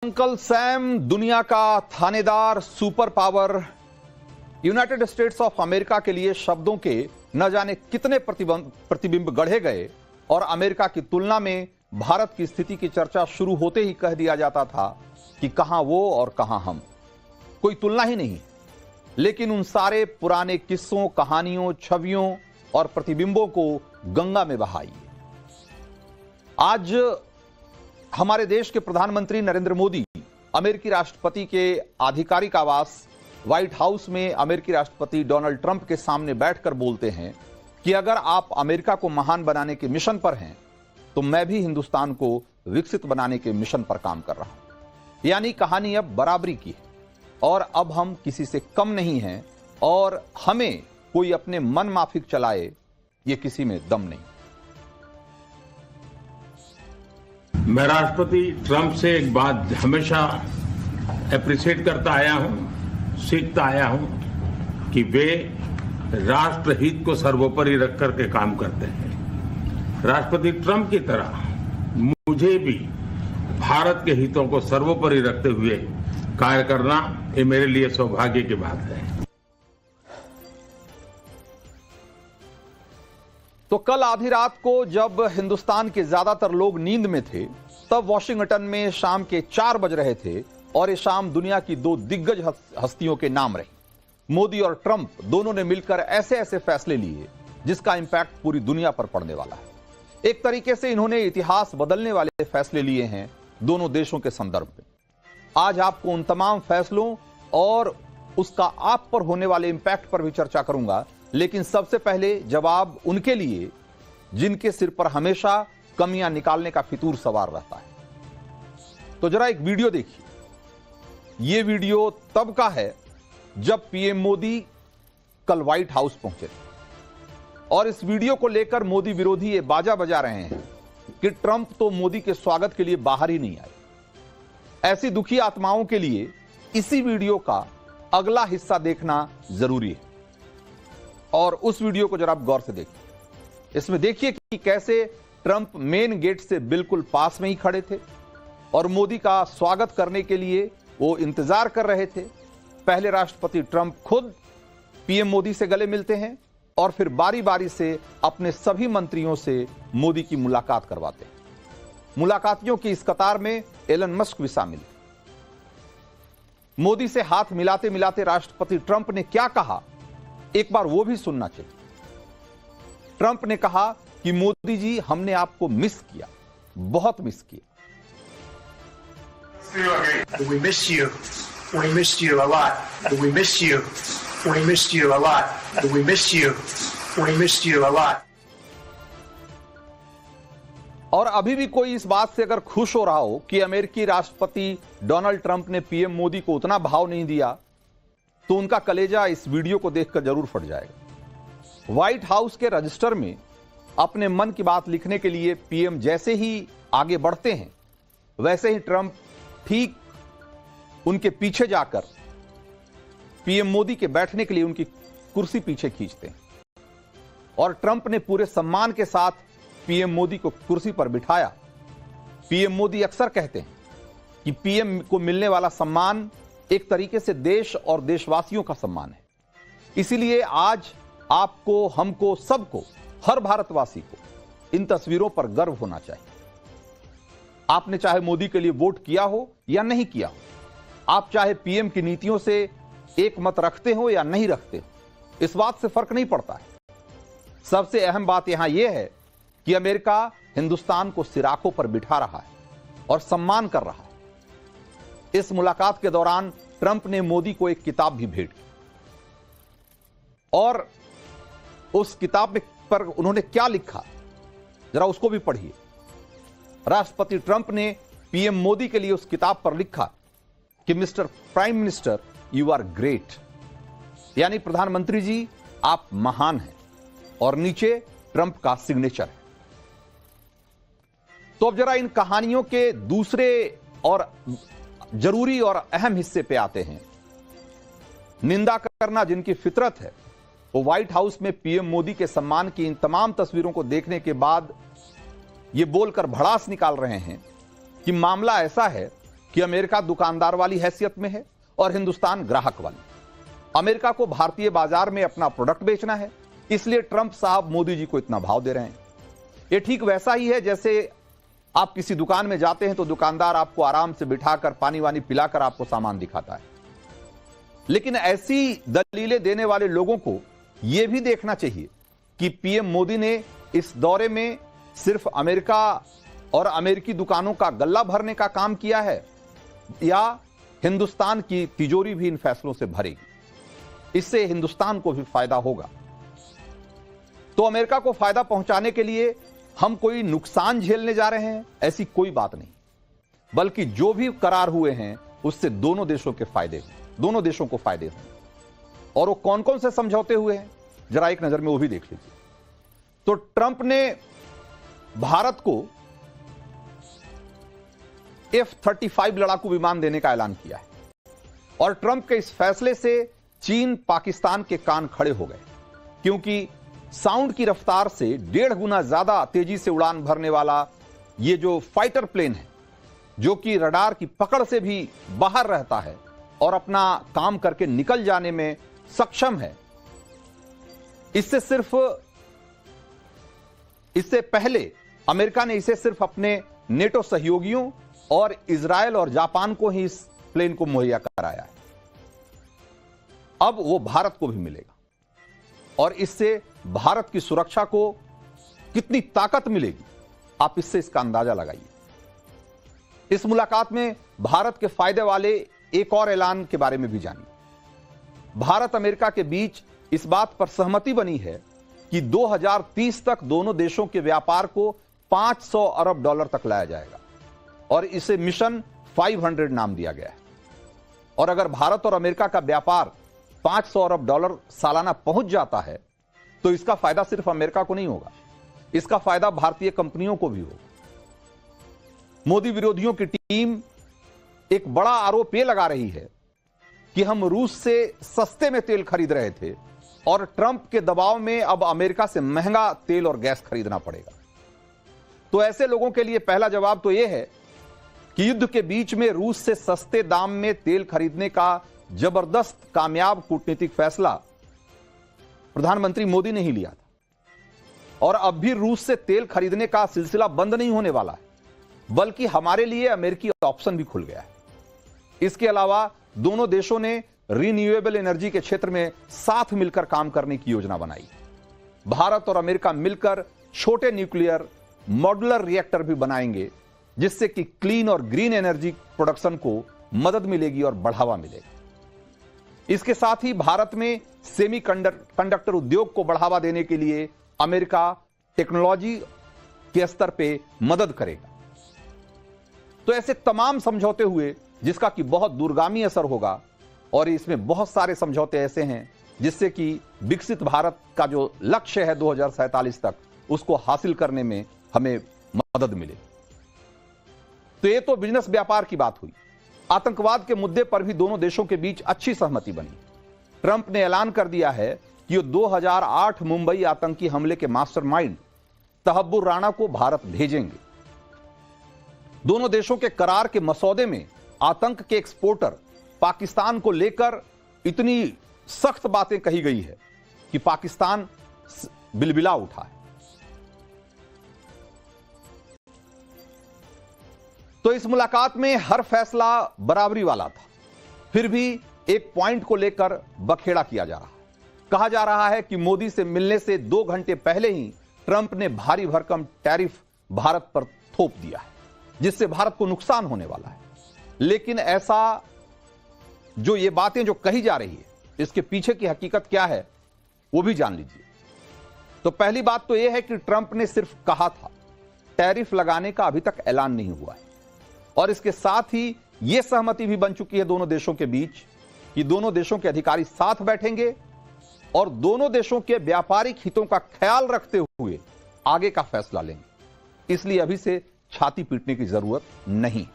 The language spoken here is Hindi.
अंकल सैम, दुनिया का थानेदार, super power, United states of America के लिए शब्दों के न जाने कितने प्रतिबिंब गढ़े गए और अमेरिका की तुलना में भारत की स्थिति की चर्चा शुरू होते ही कह दिया जाता था कि कहां वो और कहां हम। कोई तुलना ही नहीं। लेकिन उन सारे पुराने किस्सों, कहानियों, छवियों और प्रतिबिंबों को गंगा में बहाइए। आज हमारे देश के प्रधानमंत्री नरेंद्र मोदी अमेरिकी राष्ट्रपति के आधिकारिक आवास व्हाइट हाउस में अमेरिकी राष्ट्रपति डोनाल्ड ट्रंप के सामने बैठकर बोलते हैं कि अगर आप अमेरिका को महान बनाने के मिशन पर हैं तो मैं भी हिंदुस्तान को विकसित बनाने के मिशन पर काम कर रहा हूं। यानी कहानी अब बराबरी की है और अब हम किसी से कम नहीं हैं और हमें कोई अपने मन माफिक चलाए ये किसी में दम नहीं। मैं राष्ट्रपति ट्रंप से एक बात हमेशा अप्रिशिएट करता आया हूं, सीखता आया हूं कि वे राष्ट्रहित को सर्वोपरि रख करके काम करते हैं। राष्ट्रपति ट्रंप की तरह मुझे भी भारत के हितों को सर्वोपरि रखते हुए कार्य करना ये मेरे लिए सौभाग्य की बात है। तो कल आधी रात को जब हिंदुस्तान के ज्यादातर लोग नींद में थे तब वॉशिंगटन में शाम के 4 बज रहे थे और ये शाम दुनिया की 2 दिग्गज हस्तियों के नाम रही। मोदी और ट्रंप दोनों ने मिलकर ऐसे ऐसे फैसले लिए जिसका इंपैक्ट पूरी दुनिया पर पड़ने वाला है। एक तरीके से इन्होंने इतिहास बदलने वाले फैसले लिए हैं दोनों देशों के संदर्भ में। आज आपको उन तमाम फैसलों और उसका आप पर होने वाले इंपैक्ट पर भी चर्चा करूंगा, लेकिन सबसे पहले जवाब उनके लिए जिनके सिर पर हमेशा कमियां निकालने का फितूर सवार रहता है। तो जरा एक वीडियो देखिए। यह वीडियो तब का है जब पीएम मोदी कल व्हाइट हाउस पहुंचे थे और इस वीडियो को लेकर मोदी विरोधी ये बाजा बजा रहे हैं कि ट्रंप तो मोदी के स्वागत के लिए बाहर ही नहीं आए। ऐसी दुखी आत्माओं के लिए इसी वीडियो का अगला हिस्सा देखना जरूरी है और उस वीडियो को जरा आप गौर से देखिए। इसमें देखिए कि कैसे ट्रंप मेन गेट से बिल्कुल पास में ही खड़े थे और मोदी का स्वागत करने के लिए वो इंतजार कर रहे थे। पहले राष्ट्रपति ट्रंप खुद पीएम मोदी से गले मिलते हैं और फिर बारी बारी से अपने सभी मंत्रियों से मोदी की मुलाकात करवाते हैं। मुलाकातियों की इस कतार में एलन मस्क भी शामिल। मोदी से हाथ मिलाते मिलाते राष्ट्रपति ट्रंप ने क्या कहा, एक बार वो भी सुनना चाहिए। ट्रंप ने कहा कि मोदी जी, हमने आपको मिस किया, बहुत मिस किया। We miss you. We missed you a lot. We miss you. We missed you a lot. We miss you. We missed you a lot. और अभी भी कोई इस बात से अगर खुश हो रहा हो कि अमेरिकी राष्ट्रपति डोनाल्ड ट्रंप ने पीएम मोदी को उतना भाव नहीं दिया, तो उनका कलेजा इस वीडियो को देखकर जरूर फट जाएगा। व्हाइट हाउस के रजिस्टर में अपने मन की बात लिखने के लिए पीएम जैसे ही आगे बढ़ते हैं, वैसे ही ट्रंप ठीक उनके पीछे जाकर पीएम मोदी के बैठने के लिए उनकी कुर्सी पीछे खींचते हैं और ट्रंप ने पूरे सम्मान के साथ पीएम मोदी को कुर्सी पर बिठाया। पीएम मोदी अक्सर कहते हैं कि पीएम को मिलने वाला सम्मान एक तरीके से देश और देशवासियों का सम्मान है। इसीलिए आज आपको, हमको, सबको, हर भारतवासी को इन तस्वीरों पर गर्व होना चाहिए। आपने चाहे मोदी के लिए वोट किया हो या नहीं किया हो, आप चाहे पीएम की नीतियों से एक मत रखते हो या नहीं रखते हो, इस बात से फर्क नहीं पड़ता है। सबसे अहम बात यहां यह है कि अमेरिका हिंदुस्तान को सिराकों पर बिठा रहा है और सम्मान कर रहा है। इस मुलाकात के दौरान ट्रंप ने मोदी को एक किताब भी भेंट की और उस किताब पर उन्होंने क्या लिखा, जरा उसको भी पढ़िए। राष्ट्रपति ट्रंप ने पीएम मोदी के लिए उस किताब पर लिखा कि mister prime minister, you are great, यानी प्रधानमंत्री जी आप महान हैं, और नीचे ट्रंप का सिग्नेचर है। तो अब जरा इन कहानियों के दूसरे और जरूरी और अहम हिस्से पे आते हैं। निंदा करना जिनकी फितरत है, वो व्हाइट हाउस में पीएम मोदी के सम्मान की इन तमाम तस्वीरों को देखने के बाद ये बोलकर भड़ास निकाल रहे हैं कि मामला ऐसा है कि अमेरिका दुकानदार वाली हैसियत में है और हिंदुस्तान ग्राहक वाली। अमेरिका को भारतीय बाजार में अपना प्रोडक्ट बेचना है, इसलिए ट्रंप साहब मोदी जी को इतना भाव दे रहे हैं। ये ठीक वैसा ही है जैसे आप किसी दुकान में जाते हैं तो दुकानदार आपको आराम से बिठाकर पानी वानी पिलाकर आपको सामान दिखाता है। लेकिन ऐसी दलीलें देने वाले लोगों को यह भी देखना चाहिए कि पीएम मोदी ने इस दौरे में सिर्फ अमेरिका और अमेरिकी दुकानों का गल्ला भरने का काम किया है या हिंदुस्तान की तिजोरी भी इन फैसलों से भरेगी। इससे हिंदुस्तान को भी फायदा होगा। तो अमेरिका को फायदा पहुंचाने के लिए हम कोई नुकसान झेलने जा रहे हैं, ऐसी कोई बात नहीं, बल्कि जो भी करार हुए हैं उससे दोनों देशों के फायदे हैं, दोनों देशों को फायदे हैं। और वो कौन कौन से समझौते हुए हैं जरा एक नजर में वो भी देख लीजिए। तो ट्रंप ने भारत को F-35 लड़ाकू विमान देने का ऐलान किया है और ट्रंप के इस फैसले से चीन पाकिस्तान के कान खड़े हो गए, क्योंकि साउंड की रफ्तार से 1.5 गुना ज्यादा तेजी से उड़ान भरने वाला ये जो फाइटर प्लेन है, जो कि रडार की पकड़ से भी बाहर रहता है और अपना काम करके निकल जाने में सक्षम है, इससे पहले अमेरिका ने इसे सिर्फ अपने नेटो सहयोगियों और इजराइल और जापान को ही इस प्लेन को मुहैया कराया है। अब वो भारत को भी मिलेगा और इससे भारत की सुरक्षा को कितनी ताकत मिलेगी, आप इससे इसका अंदाजा लगाइए। इस मुलाकात में भारत के फायदे वाले एक और ऐलान के बारे में भी जानिए। भारत अमेरिका के बीच इस बात पर सहमति बनी है कि 2030 तक दोनों देशों के व्यापार को $500 अरब तक लाया जाएगा और इसे मिशन 500 नाम दिया गया है। और अगर भारत और अमेरिका का व्यापार $500 अरब सालाना पहुंच जाता है तो इसका फायदा सिर्फ अमेरिका को नहीं होगा, इसका फायदा भारतीय कंपनियों को भी होगा। मोदी विरोधियों की टीम एक बड़ा आरोप यह लगा रही है कि हम रूस से सस्ते में तेल खरीद रहे थे और ट्रंप के दबाव में अब अमेरिका से महंगा तेल और गैस खरीदना पड़ेगा। तो ऐसे लोगों के लिए पहला जवाब तो यह है कि युद्ध के बीच में रूस से सस्ते दाम में तेल खरीदने का जबरदस्त कामयाब कूटनीतिक फैसला प्रधानमंत्री मोदी ने ही लिया था और अब भी रूस से तेल खरीदने का सिलसिला बंद नहीं होने वाला है, बल्कि हमारे लिए अमेरिकी ऑप्शन भी खुल गया है। इसके अलावा दोनों देशों ने रिन्यूएबल एनर्जी के क्षेत्र में साथ मिलकर काम करने की योजना बनाई। भारत और अमेरिका मिलकर छोटे न्यूक्लियर मॉड्यूलर रिएक्टर भी बनाएंगे, जिससे कि क्लीन और ग्रीन एनर्जी प्रोडक्शन को मदद मिलेगी और बढ़ावा मिलेगा। इसके साथ ही भारत में सेमीकंडक्टर उद्योग को बढ़ावा देने के लिए अमेरिका टेक्नोलॉजी के स्तर पे मदद करेगा। तो ऐसे तमाम समझौते हुए जिसका कि बहुत दूरगामी असर होगा और इसमें बहुत सारे समझौते ऐसे हैं जिससे कि विकसित भारत का जो लक्ष्य है 2047 तक, उसको हासिल करने में हमें मदद मिले। तो ये तो बिजनेस व्यापार की बात हुई। आतंकवाद के मुद्दे पर भी दोनों देशों के बीच अच्छी सहमति बनी। ट्रंप ने ऐलान कर दिया है कि वो 2008 मुंबई आतंकी हमले के मास्टरमाइंड तहब्बुर राणा को भारत भेजेंगे। दोनों देशों के करार के मसौदे में आतंक के एक्सपोर्टर पाकिस्तान को लेकर इतनी सख्त बातें कही गई है कि पाकिस्तान बिलबिला उठा है। तो इस मुलाकात में हर फैसला बराबरी वाला था, फिर भी एक पॉइंट को लेकर बखेड़ा किया जा रहा है। कहा जा रहा है कि मोदी से मिलने से 2 घंटे पहले ही ट्रंप ने भारी भरकम टैरिफ भारत पर थोप दिया है, जिससे भारत को नुकसान होने वाला है। लेकिन ऐसा जो ये बातें जो कही जा रही है, इसके पीछे की हकीकत क्या है वो भी जान लीजिए। तो पहली बात तो यह है कि ट्रंप ने सिर्फ कहा था, टैरिफ लगाने का अभी तक ऐलान नहीं हुआ है। और इसके साथ ही यह सहमति भी बन चुकी है दोनों देशों के बीच कि दोनों देशों के अधिकारी साथ बैठेंगे और दोनों देशों के व्यापारिक हितों का ख्याल रखते हुए आगे का फैसला लेंगे। इसलिए अभी से छाती पीटने की जरूरत नहीं।